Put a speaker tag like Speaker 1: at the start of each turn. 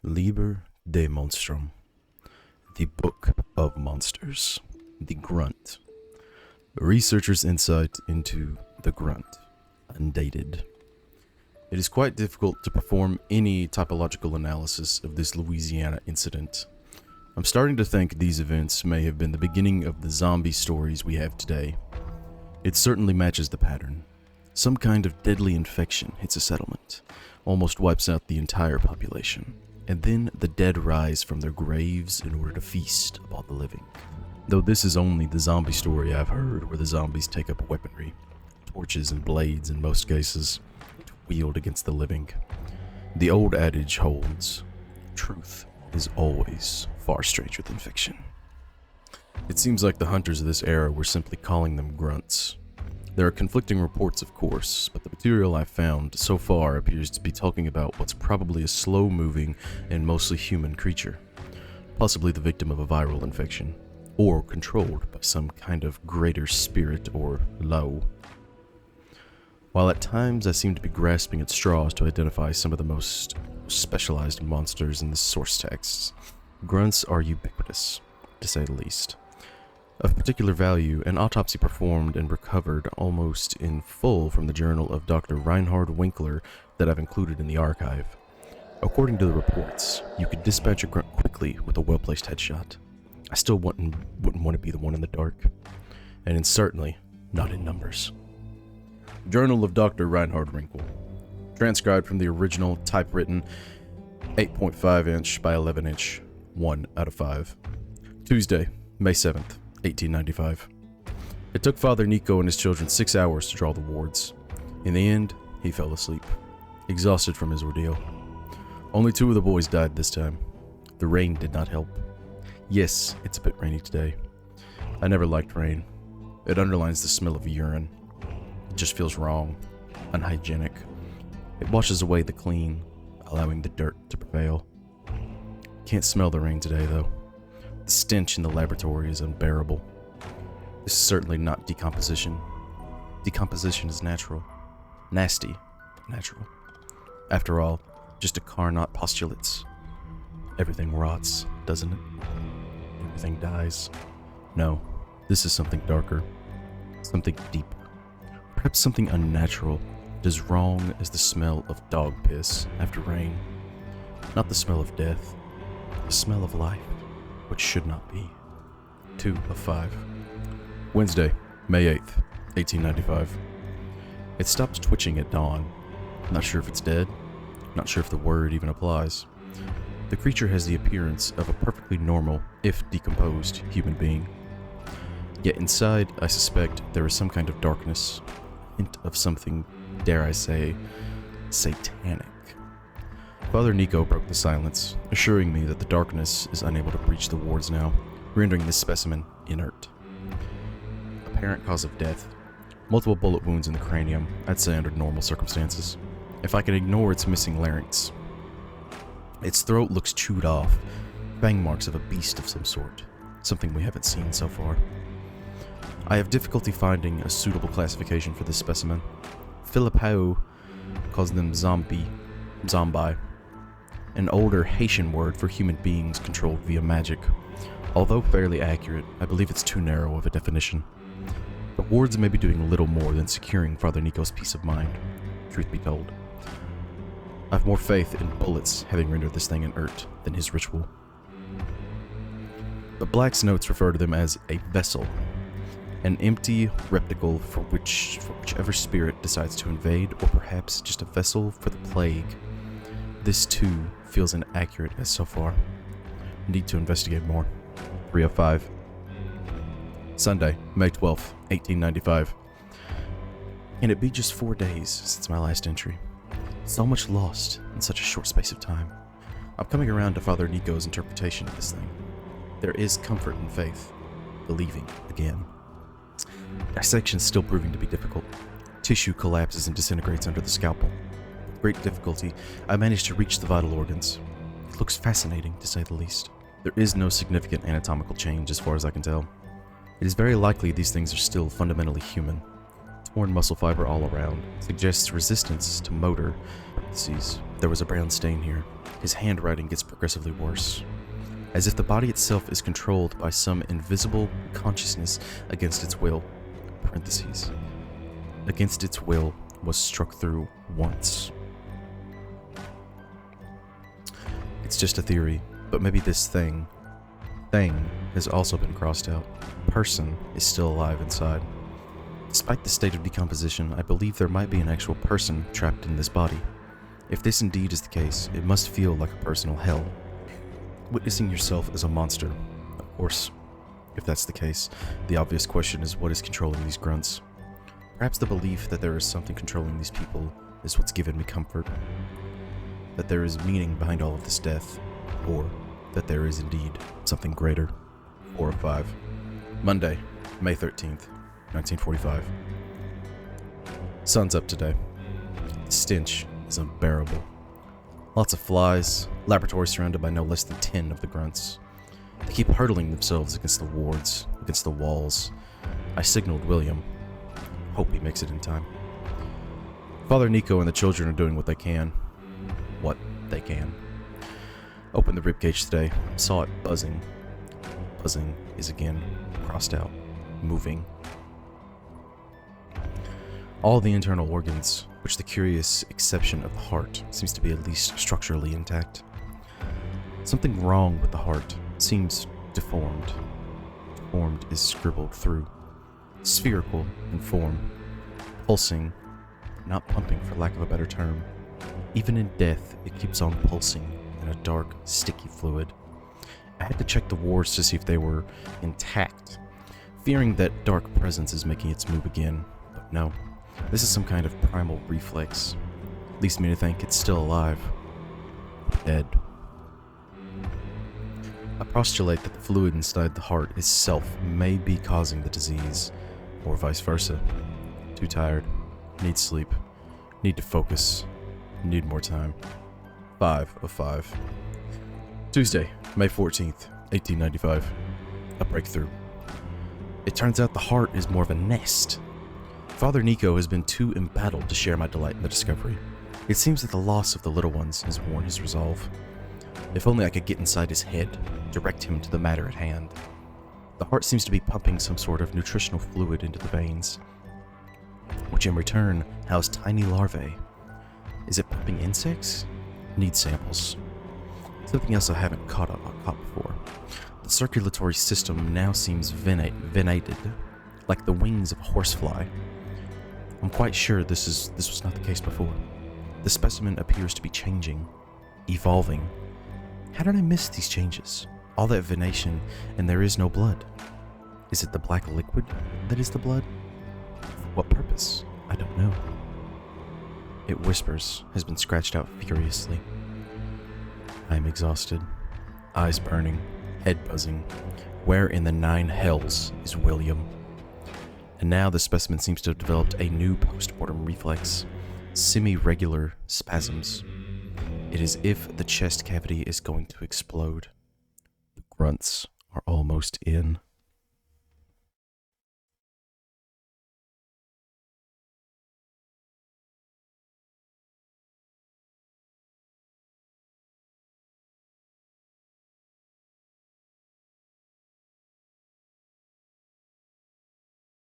Speaker 1: Liber de Monstrum, the Book of Monsters, the Grunt. A researcher's insight into the Grunt, undated. It is quite difficult to perform any typological analysis of this Louisiana incident. I'm starting to think these events may have been the beginning of the zombie stories we have today. It certainly matches the pattern. Some kind of deadly infection hits a settlement, almost wipes out the entire population, and then the dead rise from their graves in order to feast upon the living. Though this is only the zombie story I've heard where the zombies take up weaponry, torches and blades in most cases, to wield against the living. The old adage holds, truth is always far stranger than fiction. It seems like the hunters of this era were simply calling them grunts. There are conflicting reports, of course, but the material I've found so far appears to be talking about what's probably a slow-moving and mostly human creature, possibly the victim of a viral infection, or controlled by some kind of greater spirit or Lao. While at times I seem to be grasping at straws to identify some of the most specialized monsters in the source texts, grunts are ubiquitous, to say the least. Of particular value, an autopsy performed and recovered almost in full from the journal of Dr. Reinhard Winkler that I've included in the archive. According to the reports, you could dispatch a grunt quickly with a well-placed headshot. I still wouldn't want to be the one in the dark, and certainly not in numbers. Journal of Dr. Reinhard Winkler, transcribed from the original typewritten 8.5 inch by 11 inch, 1 out of 5. Tuesday, May 7th. 1895. It took Father Nico and his children 6 hours to draw the wards. In the end, he fell asleep, exhausted from his ordeal. Only 2 of the boys died this time. The rain did not help. Yes, it's a bit rainy today. I never liked rain. It underlines the smell of urine. It just feels wrong, unhygienic. It washes away the clean, allowing the dirt to prevail. Can't smell the rain today, though. The stench in the laboratory is unbearable. This is certainly not decomposition. Decomposition is natural. Nasty, but natural. After all, just a Carnot postulates. Everything rots, doesn't it? Everything dies. No, this is something darker. Something deeper. Perhaps something unnatural, as wrong as the smell of dog piss after rain. Not the smell of death. The smell of life. Which should not be. 2 of 5. Wednesday, May 8th, 1895. It stopped twitching at dawn. Not sure if it's dead. Not sure if the word even applies. The creature has the appearance of a perfectly normal, if decomposed, human being. Yet inside, I suspect there is some kind of darkness, hint of something, dare I say, satanic. Father Nico broke the silence, assuring me that the darkness is unable to breach the wards now, rendering this specimen inert. Apparent cause of death. Multiple bullet wounds in the cranium, I'd say under normal circumstances. If I can ignore its missing larynx. Its throat looks chewed off, fang marks of a beast of some sort, something we haven't seen so far. I have difficulty finding a suitable classification for this specimen. Philip Howe calls them Zonbi, an older Haitian word for human beings controlled via magic. Although fairly accurate, I believe it's too narrow of a definition. The wards may be doing little more than securing Father Nico's peace of mind, truth be told. I've more faith in bullets having rendered this thing inert than his ritual. The Black's notes refer to them as a vessel, an empty receptacle for whichever spirit decides to invade, or perhaps just a vessel for the plague. This too feels inaccurate as so far. Need to investigate more. 3 of 5. Sunday, May 12th, 1895. Can it be just 4 days since my last entry? So much lost in such a short space of time. I'm coming around to Father Nico's interpretation of this thing. There is comfort in faith, believing again. Dissection's still proving to be difficult. Tissue collapses and disintegrates under the scalpel. With great difficulty, I managed to reach the vital organs. It looks fascinating, to say the least. There is no significant anatomical change as far as I can tell. It is very likely these things are still fundamentally human. Torn muscle fiber all around suggests resistance to motor. There was a brown stain here. His handwriting gets progressively worse, as if the body itself is controlled by some invisible consciousness against its will. Parentheses. Against its will was struck through once. It's just a theory, but maybe this thing has also been crossed out. Person is still alive inside. Despite the state of decomposition, I believe there might be an actual person trapped in this body. If this indeed is the case, it must feel like a personal hell. Witnessing yourself as a monster. Of course, if that's the case, the obvious question is what is controlling these grunts? Perhaps the belief that there is something controlling these people is what's given me comfort. That there is meaning behind all of this death, or that there is indeed something greater. 4 of 5. Monday, May 13th, 1945. Sun's up today. The stench is unbearable. Lots of flies, laboratory surrounded by no less than 10 of the grunts. They keep hurtling themselves against the wards, against the walls. I signaled William. Hope he makes it in time. Father Nico and the children are doing what they can. What they can. Opened the ribcage today, saw it buzzing. Buzzing is again crossed out, moving. All the internal organs, which the curious exception of the heart seems to be at least structurally intact. Something wrong with the heart seems deformed. Deformed is scribbled through. Spherical in form. Pulsing, not pumping for lack of a better term. Even in death, it keeps on pulsing in a dark, sticky fluid. I had to check the wards to see if they were intact, fearing that dark presence is making its move again, but no. This is some kind of primal reflex. Leads me to think it's still alive. Dead. I postulate that the fluid inside the heart itself may be causing the disease, or vice versa. Too tired. Need sleep. Need to focus. Need more time. 5 of 5. Tuesday, May 14th, 1895. A breakthrough. It turns out the heart is more of a nest. Father Nico has been too embattled to share my delight in the discovery. It seems that the loss of the little ones has worn his resolve. If only I could get inside his head, direct him to the matter at hand. The heart seems to be pumping some sort of nutritional fluid into the veins, which in return house tiny larvae. Is it pumping insects? Need samples. Something else I haven't caught before. The circulatory system now seems venated, like the wings of a horsefly. I'm quite sure this was not the case before. The specimen appears to be changing, evolving. How did I miss these changes? All that venation, and there is no blood. Is it the black liquid that is the blood? For what purpose? I don't know. It whispers, has been scratched out furiously. I am exhausted, eyes burning, head buzzing. Where in the 9 hells is William? And now the specimen seems to have developed a new post-mortem reflex, semi-regular spasms. It is as if the chest cavity is going to explode. The grunts are almost in.